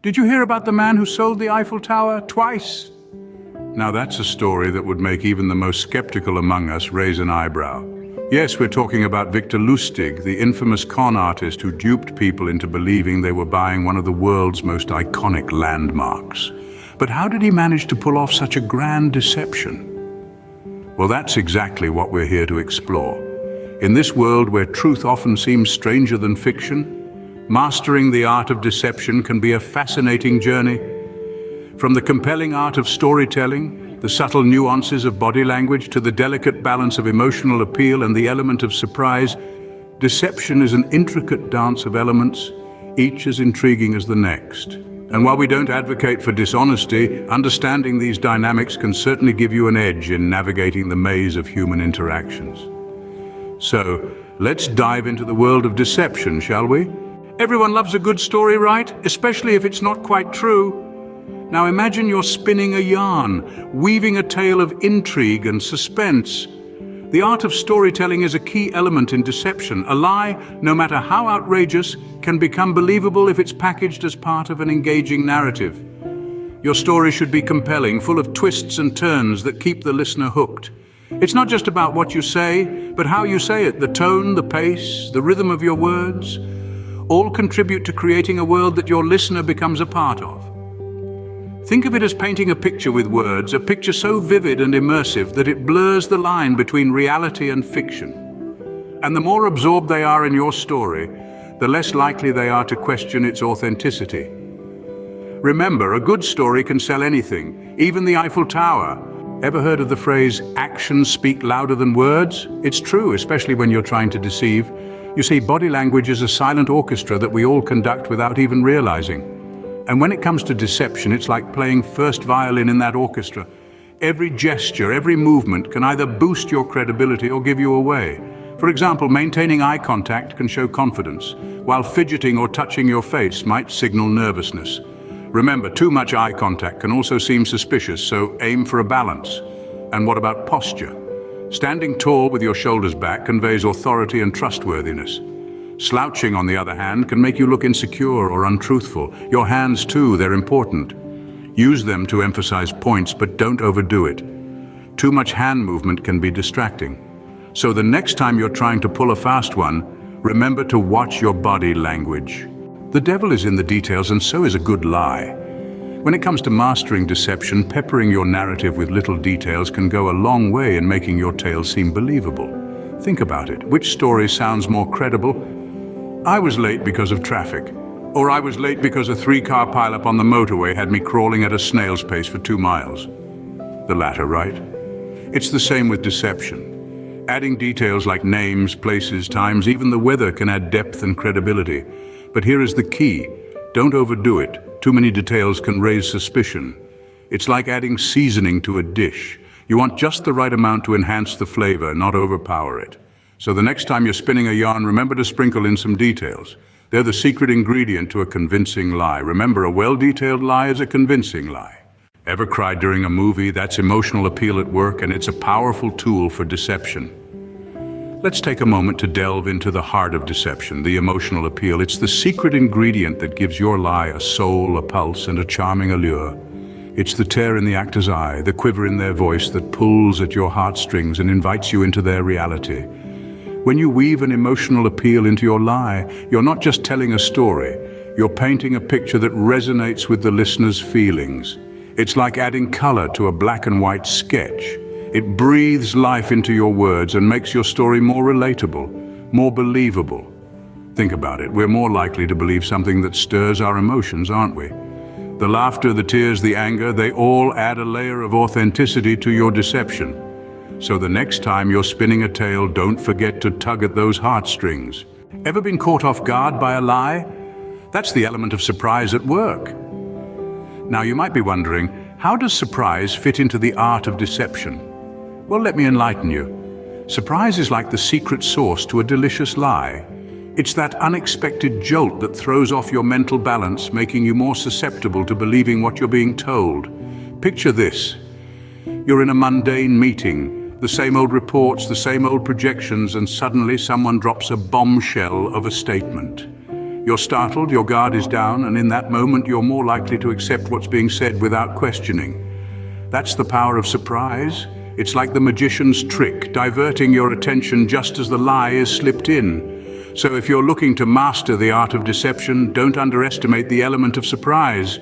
Did you hear about the man who sold the Eiffel Tower twice? Now that's a story that would make even the most skeptical among us raise an eyebrow. Yes, we're talking about Victor Lustig, the infamous con artist who duped people into believing they were buying one of the world's most iconic landmarks. But how did he manage to pull off such a grand deception? Well, that's exactly what we're here to explore. In this world where truth often seems stranger than fiction, mastering the art of deception can be a fascinating journey. From the compelling art of storytelling, the subtle nuances of body language, to the delicate balance of emotional appeal and the element of surprise, deception is an intricate dance of elements, each as intriguing as the next. And while we don't advocate for dishonesty, understanding these dynamics can certainly give you an edge in navigating the maze of human interactions. So, let's dive into the world of deception, shall we? Everyone loves a good story, right? Especially if it's not quite true. Now imagine you're spinning a yarn, weaving a tale of intrigue and suspense. The art of storytelling is a key element in deception. A lie, no matter how outrageous, can become believable if it's packaged as part of an engaging narrative. Your story should be compelling, full of twists and turns that keep the listener hooked. It's not just about what you say, but how you say it. The tone, the pace, the rhythm of your words, all contribute to creating a world that your listener becomes a part of. Think of it as painting a picture with words, a picture so vivid and immersive that it blurs the line between reality and fiction. And the more absorbed they are in your story, the less likely they are to question its authenticity. Remember, a good story can sell anything, even the Eiffel Tower. Ever heard of the phrase, "Actions speak louder than words"? It's true, especially when you're trying to deceive. You see, body language is a silent orchestra that we all conduct without even realizing. And when it comes to deception, it's like playing first violin in that orchestra. Every gesture, every movement can either boost your credibility or give you away. For example, maintaining eye contact can show confidence, while fidgeting or touching your face might signal nervousness. Remember, too much eye contact can also seem suspicious, so aim for a balance. And what about posture? Standing tall with your shoulders back conveys authority and trustworthiness. Slouching, on the other hand, can make you look insecure or untruthful. Your hands, too, they're important. Use them to emphasize points, but don't overdo it. Too much hand movement can be distracting. So the next time you're trying to pull a fast one, remember to watch your body language. The devil is in the details, and so is a good lie. When it comes to mastering deception, peppering your narrative with little details can go a long way in making your tale seem believable. Think about it. Which story sounds more credible? I was late because of traffic. Or I was late because a 3-car pileup on the motorway had me crawling at a snail's pace for 2 miles. The latter, right? It's the same with deception. Adding details like names, places, times, even the weather can add depth and credibility. But here is the key. Don't overdo it. Too many details can raise suspicion. It's like adding seasoning to a dish. You want just the right amount to enhance the flavor, not overpower it. So the next time you're spinning a yarn, remember to sprinkle in some details. They're the secret ingredient to a convincing lie. Remember, a well-detailed lie is a convincing lie. Ever cried during a movie? That's emotional appeal at work, and it's a powerful tool for deception. Let's take a moment to delve into the heart of deception, the emotional appeal. It's the secret ingredient that gives your lie a soul, a pulse, and a charming allure. It's the tear in the actor's eye, the quiver in their voice that pulls at your heartstrings and invites you into their reality. When you weave an emotional appeal into your lie, you're not just telling a story, you're painting a picture that resonates with the listener's feelings. It's like adding color to a black and white sketch. It breathes life into your words and makes your story more relatable, more believable. Think about it. We're more likely to believe something that stirs our emotions, aren't we? The laughter, the tears, the anger, they all add a layer of authenticity to your deception. So the next time you're spinning a tale, don't forget to tug at those heartstrings. Ever been caught off guard by a lie? That's the element of surprise at work. Now you might be wondering, how does surprise fit into the art of deception? Well, let me enlighten you. Surprise is like the secret sauce to a delicious lie. It's that unexpected jolt that throws off your mental balance, making you more susceptible to believing what you're being told. Picture this. You're in a mundane meeting, the same old reports, the same old projections, and suddenly someone drops a bombshell of a statement. You're startled, your guard is down, and in that moment you're more likely to accept what's being said without questioning. That's the power of surprise. It's like the magician's trick, diverting your attention just as the lie is slipped in. So if you're looking to master the art of deception, don't underestimate the element of surprise.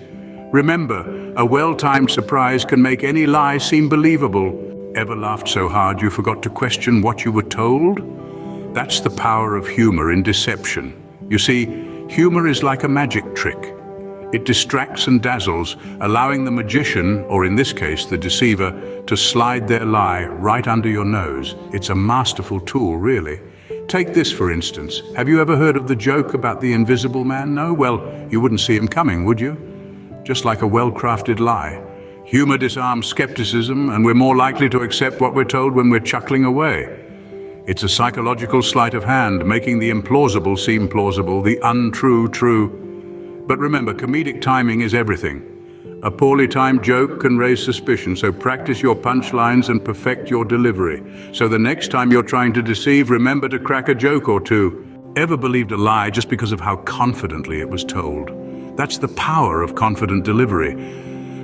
Remember, a well-timed surprise can make any lie seem believable. Ever laughed so hard you forgot to question what you were told? That's the power of humor in deception. You see, humor is like a magic trick. It distracts and dazzles, allowing the magician, or in this case the deceiver, to slide their lie right under your nose. It's a masterful tool, really. Take this for instance. Have you ever heard of the joke about the invisible man? No? Well, you wouldn't see him coming, would you? Just like a well-crafted lie. Humor disarms skepticism, and we're more likely to accept what we're told when we're chuckling away. It's a psychological sleight of hand, making the implausible seem plausible, the untrue true. But remember, comedic timing is everything. A poorly timed joke can raise suspicion, so practice your punchlines and perfect your delivery. So the next time you're trying to deceive, remember to crack a joke or two. Ever believed a lie just because of how confidently it was told? That's the power of confident delivery.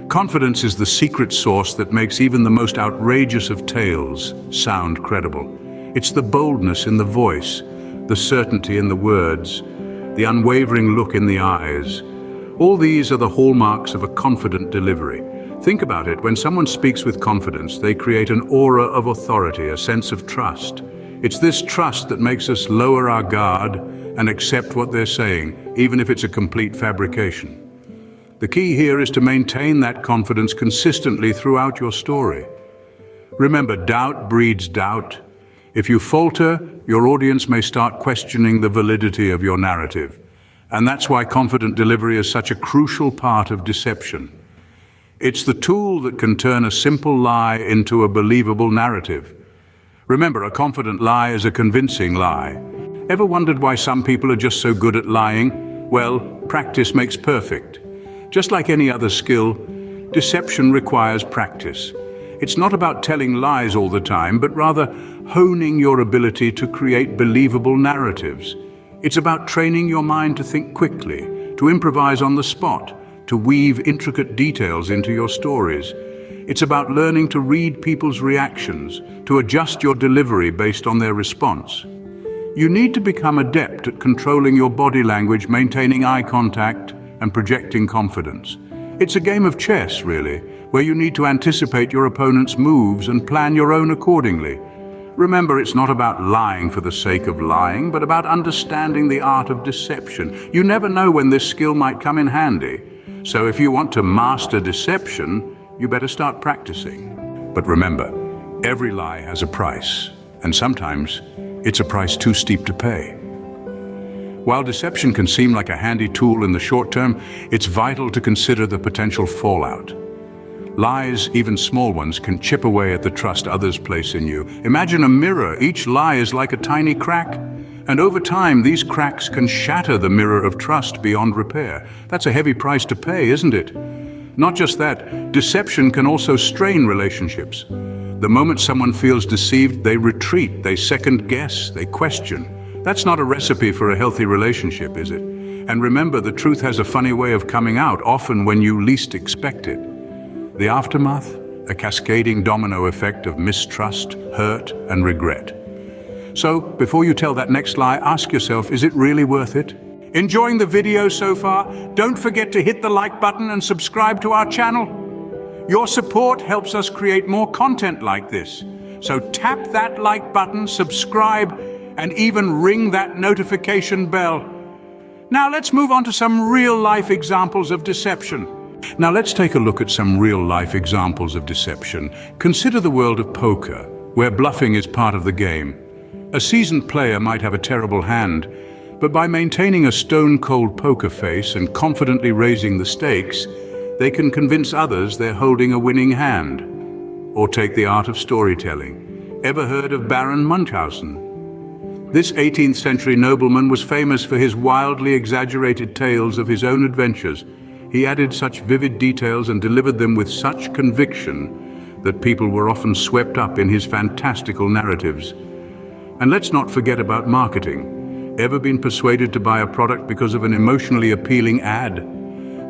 Confidence is the secret sauce that makes even the most outrageous of tales sound credible. It's the boldness in the voice, the certainty in the words, the unwavering look in the eyes. All these are the hallmarks of a confident delivery. Think about it, when someone speaks with confidence, they create an aura of authority, a sense of trust. It's this trust that makes us lower our guard and accept what they're saying, even if it's a complete fabrication. The key here is to maintain that confidence consistently throughout your story. Remember, doubt breeds doubt. If you falter, your audience may start questioning the validity of your narrative. And that's why confident delivery is such a crucial part of deception. It's the tool that can turn a simple lie into a believable narrative. Remember, a confident lie is a convincing lie. Ever wondered why some people are just so good at lying? Well, practice makes perfect. Just like any other skill, deception requires practice. It's not about telling lies all the time, but rather honing your ability to create believable narratives. It's about training your mind to think quickly, to improvise on the spot, to weave intricate details into your stories. It's about learning to read people's reactions, to adjust your delivery based on their response. You need to become adept at controlling your body language, maintaining eye contact, and projecting confidence. It's a game of chess, really, where you need to anticipate your opponent's moves and plan your own accordingly. Remember, it's not about lying for the sake of lying, but about understanding the art of deception. You never know when this skill might come in handy. So if you want to master deception, you better start practicing. But remember, every lie has a price, and sometimes it's a price too steep to pay. While deception can seem like a handy tool in the short term, it's vital to consider the potential fallout. Lies, even small ones, can chip away at the trust others place in you. Imagine a mirror. Each lie is like a tiny crack. And over time, these cracks can shatter the mirror of trust beyond repair. That's a heavy price to pay, isn't it? Not just that, deception can also strain relationships. The moment someone feels deceived, they retreat, they second guess, they question. That's not a recipe for a healthy relationship, is it? And remember, the truth has a funny way of coming out, often when you least expect it. The aftermath, a cascading domino effect of mistrust, hurt, and regret. So, before you tell that next lie, ask yourself, is it really worth it? Enjoying the video so far? Don't forget to hit the like button and subscribe to our channel. Your support helps us create more content like this. So tap that like button, subscribe, and even ring that notification bell. Now let's move on to some real-life examples of deception. Now let's take a look at some real-life examples of deception. Consider the world of poker, where bluffing is part of the game. A seasoned player might have a terrible hand, but by maintaining a stone-cold poker face and confidently raising the stakes, they can convince others they're holding a winning hand. Or take the art of storytelling. Ever heard of Baron Munchausen? This 18th century nobleman was famous for his wildly exaggerated tales of his own adventures. He added such vivid details and delivered them with such conviction that people were often swept up in his fantastical narratives. And let's not forget about marketing. Ever been persuaded to buy a product because of an emotionally appealing ad?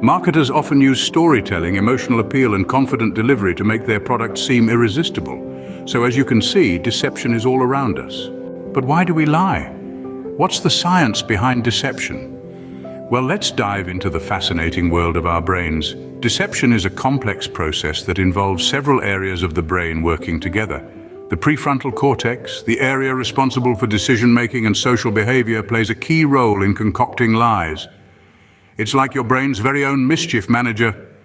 Marketers often use storytelling, emotional appeal, and confident delivery to make their product seem irresistible. So as you can see, deception is all around us. But why do we lie? What's the science behind deception? Well, let's dive into the fascinating world of our brains. Deception is a complex process that involves several areas of the brain working together. The prefrontal cortex, the area responsible for decision-making and social behavior, plays a key role in concocting lies. It's like your brain's very own mischief manager.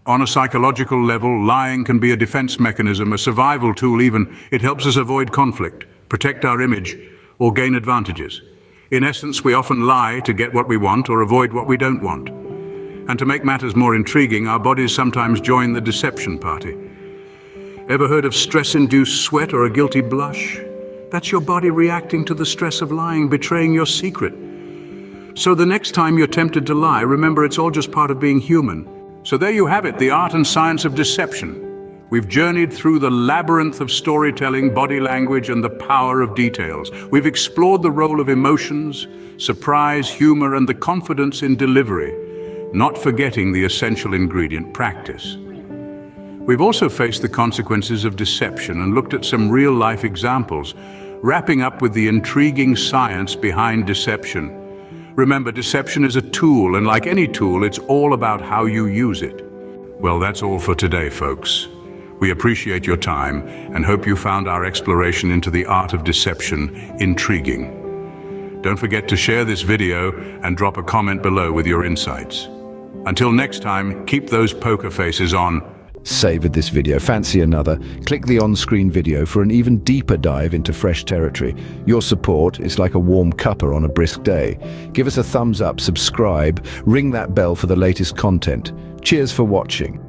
On a psychological level, lying can be a defense mechanism, a survival tool even. It helps us avoid conflict, protect our image, or gain advantages. In essence, we often lie to get what we want or avoid what we don't want. And to make matters more intriguing, our bodies sometimes join the deception party. Ever heard of stress-induced sweat or a guilty blush? That's your body reacting to the stress of lying, betraying your secret. So the next time you're tempted to lie, remember it's all just part of being human. So there you have it, the art and science of deception. We've journeyed through the labyrinth of storytelling, body language, and the power of details. We've explored the role of emotions, surprise, humor, and the confidence in delivery, not forgetting the essential ingredient, practice. We've also faced the consequences of deception and looked at some real-life examples, wrapping up with the intriguing science behind deception. Remember, deception is a tool, and like any tool, it's all about how you use it. Well, that's all for today, folks. We appreciate your time and hope you found our exploration into the art of deception intriguing. Don't forget to share this video and drop a comment below with your insights. Until next time, keep those poker faces on. Savored this video? Fancy another? Click the on-screen video for an even deeper dive into fresh territory. Your support is like a warm cuppa on a brisk day. Give us a thumbs up, subscribe, ring that bell for the latest content. Cheers for watching.